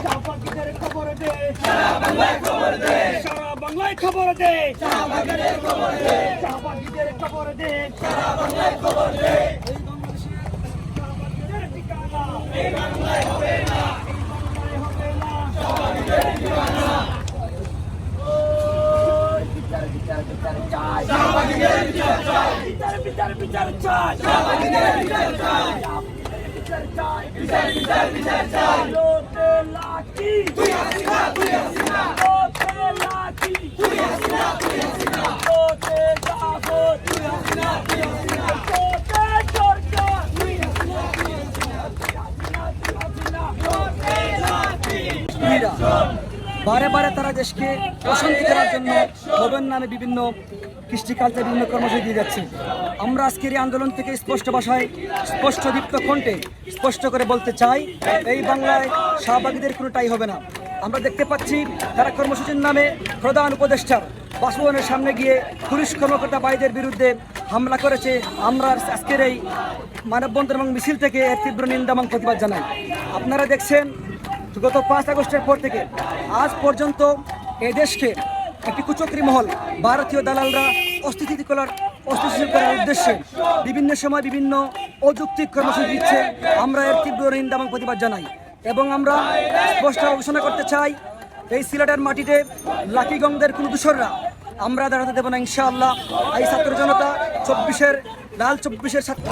শাহবাগীদের খবর দে, সারা বাংলায় খবর দে, শাহবাগীদের খবর দে, সারা বাংলায় খবর দে। শাহবাগীদের ঠিকানা এই বাংলায় হবে না, শাহবাগীদের ঠিকানা। বিচার চাই, শাহবাগীদের বিচার চাই, বিচার চাই, শাহবাগীদের বিচার চাই, বিচার চাই, বিচার চাই। লোটে লাঠি তুই হাসিনা, লোটে লাঠি তুই হাসিনা, লোটে যাবো তুই হাসিনা, লোটে সরকার তুই হাসিনা, লোটে লাঠি। বারে বারে তারা দেশকে অশান্তি করার জন্য ভবন নামে বিভিন্ন কৃষ্টিকালচার বিভিন্ন কর্মসূচি দিয়ে যাচ্ছে। আমরা আজকের এই আন্দোলন থেকে স্পষ্ট ভাষায় স্পষ্ট দীপ্ত কণ্ঠে স্পষ্ট করে বলতে চাই, এই বাংলায় শাহবাগীদের কোনো টাই হবে না। আমরা দেখতে পাচ্ছি তারা কর্মসূচির নামে প্রধান উপদেষ্টার বাসভবনের সামনে গিয়ে পুলিশ কর্মকর্তা ভাইদের বিরুদ্ধে হামলা করেছে। আমরা আজকের এই মানববন্ধন এবং মিছিল থেকে এর তীব্র নিন্দা এবং প্রতিবাদ জানাই। আপনারা দেখছেন গত 5 আগস্টের পর থেকে আজ পর্যন্ত এদেশকে একটি কুচক্রী মহল ভারতীয় দালালরা অস্থিতিশীল করার উদ্দেশ্যে বিভিন্ন সময় বিভিন্ন অযৌক্তিক কর্মসূচি দিচ্ছে। আমরা এর তীব্র নিন্দা এবং প্রতিবাদ জানাই এবং আমরা স্পষ্ট ঘোষণা করতে চাই, এই সিলেটের মাটিতে লাকিগঞ্জের কোনো দূষররা আমরা দাঁড়াতে দেব না ইনশাআল্লাহ। এই ছাত্র জনতা 24-এর লাল 24-এর ছাত্র